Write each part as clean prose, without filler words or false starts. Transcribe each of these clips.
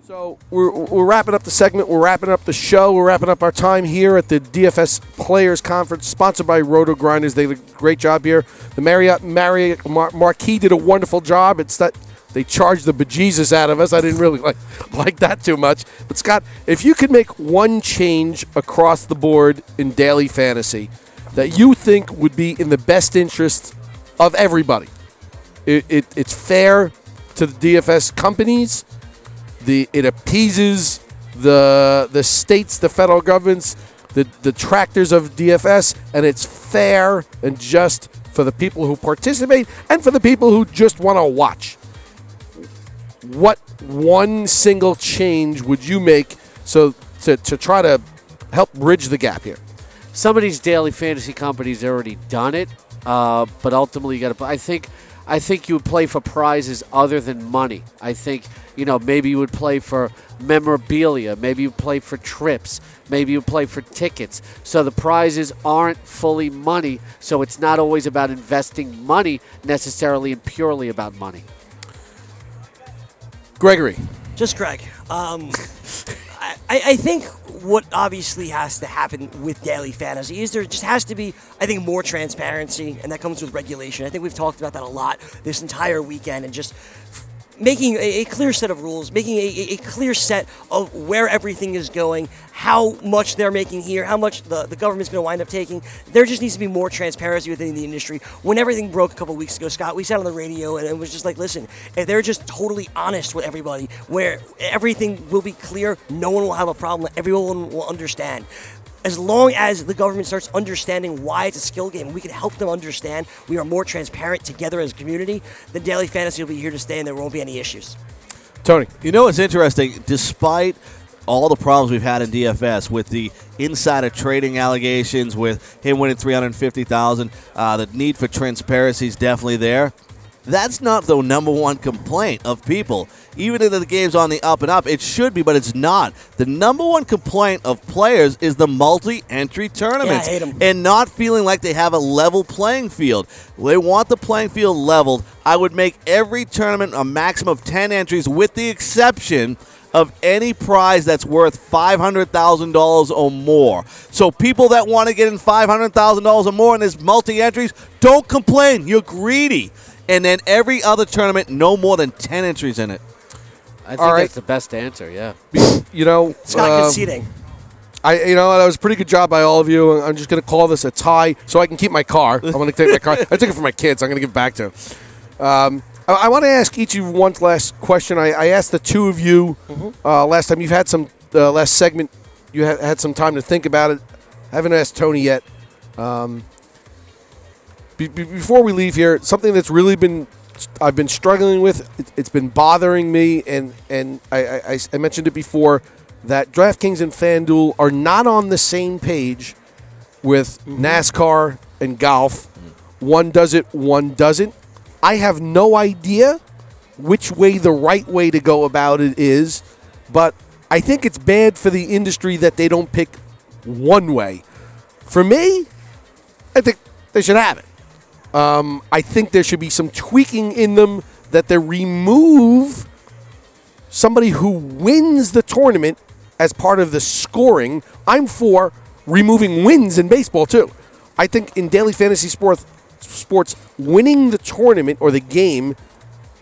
So we're wrapping up the segment. We're wrapping up the show. We're wrapping up our time here at the DFS Players Conference, sponsored by Roto Grinders. They did a great job here. The Marriott Marquis did a wonderful job. It's that they charged the bejesus out of us. I didn't really like that too much. But Scott, if you could make one change across the board in daily fantasy that you think would be in the best interest of everybody, it's fair to the DFS companies. It appeases the states, the federal governments, the detractors of DFS, and it's fair and just for the people who participate and for the people who just want to watch. What one single change would you make to try to help bridge the gap here? Some of these daily fantasy companies already done it, but ultimately you got to. I think you would play for prizes other than money. I think, maybe you would play for memorabilia. Maybe you play for trips. Maybe you play for tickets. So the prizes aren't fully money. So it's not always about investing money necessarily and purely about money. Gregory. Just Greg. I think what obviously has to happen with daily fantasy is there just has to be, I think, more transparency, and that comes with regulation. I think we've talked about that a lot this entire weekend, and just making a clear set of rules, making a clear set of where everything is going, how much they're making here, how much the government's going to wind up taking. There just needs to be more transparency within the industry. When everything broke a couple of weeks ago, Scott, we sat on the radio and it was just like, listen, if they're just totally honest with everybody, where everything will be clear, no one will have a problem, everyone will understand. As long as the government starts understanding why it's a skill game, we can help them understand we are more transparent together as a community, then daily fantasy will be here to stay and there won't be any issues. Tony. What's interesting? Despite all the problems we've had in DFS with the insider trading allegations, with him winning $350,000, the need for transparency is definitely there. That's not the number one complaint of people. Even if the game's on the up and up, it should be, but it's not. The number one complaint of players is the multi-entry tournaments, I hate 'em. and not feeling like they have a level playing field. They want the playing field leveled. I would make every tournament a maximum of 10 entries, with the exception of any prize that's worth $500,000 or more. So people that want to get in $500,000 or more in this multi-entries, don't complain. You're greedy. And then every other tournament, no more than 10 entries in it. I think that's the best answer, yeah. Scott conceding. That was a pretty good job by all of you. I'm just going to call this a tie so I can keep my car. I'm going to take my car. I took it for my kids. I'm going to give it back to them. I want to ask each of you one last question. I asked the two of you last time. You've had some last segment. You had some time to think about it. I haven't asked Tony yet. Before we leave here, something that's really I've been struggling with. It's been bothering me, and I mentioned it before, that DraftKings and FanDuel are not on the same page with NASCAR and golf. One does it, one doesn't. I have no idea which way the right way to go about it is, but I think it's bad for the industry that they don't pick one way. For me, I think they should have it. I think there should be some tweaking in them, that they remove somebody who wins the tournament as part of the scoring. I'm for removing wins in baseball, too. I think in daily fantasy sports, winning the tournament or the game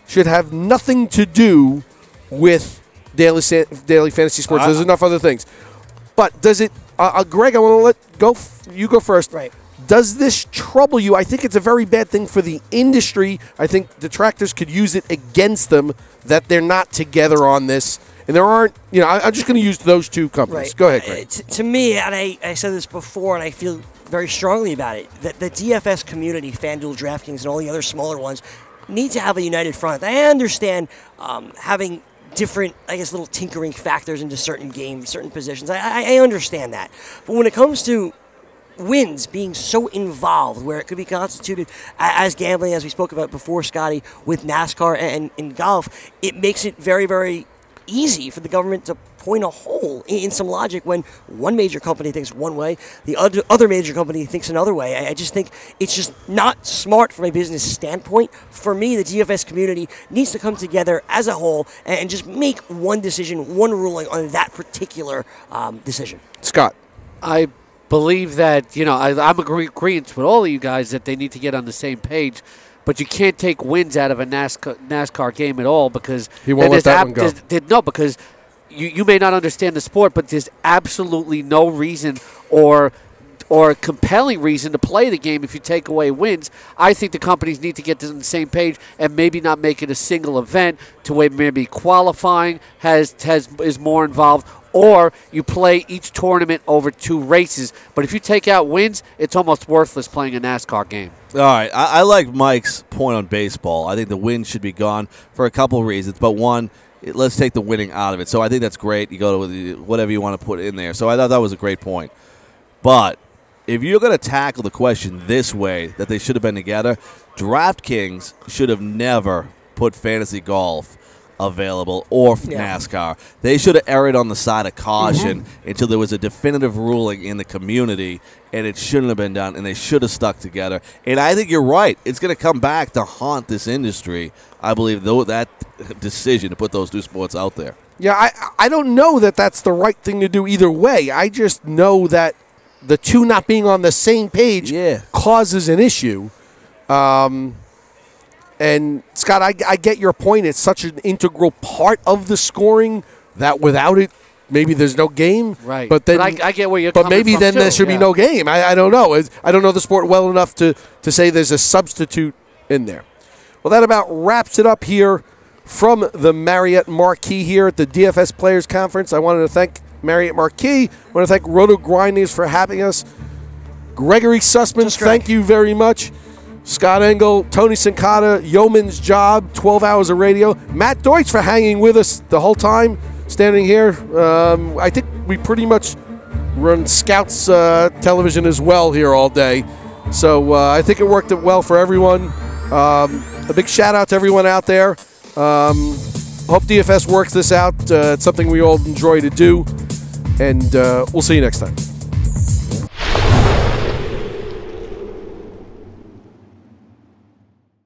should have nothing to do with daily fantasy sports. There's enough other things. But does it, Greg, I want to you go first. Right. Does this trouble you? I think it's a very bad thing for the industry. I think detractors could use it against them, that they're not together on this. And there aren't, I'm just going to use those two companies. Right. Go ahead, Greg. To me, and I said this before, and I feel very strongly about it, that the DFS community, FanDuel, DraftKings, and all the other smaller ones, need to have a united front. I understand having different, little tinkering factors into certain games, certain positions. I understand that. But when it comes to wins being so involved, where it could be constituted as gambling, as we spoke about before, Scotty, with NASCAR and in golf, it makes it very, very easy for the government to point a hole in some logic when one major company thinks one way, the other major company thinks another way. I just think it's just not smart from a business standpoint. For me, the DFS community needs to come together as a whole and just make one decision, one ruling on that particular decision. Scott. I believe that, I'm agreeing with all of you guys that they need to get on the same page. But you can't take wins out of a NASCAR game at all because he won't let that one go. No, because you may not understand the sport, but there's absolutely no reason or compelling reason to play the game if you take away wins. I think the companies need to get on the same page and maybe not make it a single event to where maybe qualifying is more involved. Or you play each tournament over 2 races. But if you take out wins, it's almost worthless playing a NASCAR game. All right. I like Mike's point on baseball. I think the wins should be gone for a couple of reasons. But one, let's take the winning out of it. So I think that's great. You go to whatever you want to put in there. So I thought that was a great point. But if you're going to tackle the question this way, that they should have been together, DraftKings should have never put fantasy golf available or NASCAR. They should have erred on the side of caution until there was a definitive ruling in the community, and it shouldn't have been done, and they should have stuck together. And I think you're right. It's going to come back to haunt this industry, I believe, though, that decision to put those 2 sports out there. Yeah, I don't know that that's the right thing to do either way. I just know that the 2 not being on the same page causes an issue. And, Scott, I get your point. It's such an integral part of the scoring that without it, maybe there's no game. Right. But then I get where you're coming from. But maybe then there should be no game. I don't know. I don't know the sport well enough to say there's a substitute in there. Well, that about wraps it up here from the Marriott Marquis here at the DFS Players Conference. I wanted to thank Marriott Marquis. I want to thank Roto Grinders for having us. Gregory Sussman, thank you very much. Scott Engel, Tony Cincotta, Yeoman's Job, 12 hours of radio. Matt Deutsch for hanging with us the whole time, standing here. I think we pretty much run Scouts television as well here all day. So I think it worked out well for everyone. A big shout out to everyone out there. Hope DFS works this out. It's something we all enjoy to do. And we'll see you next time.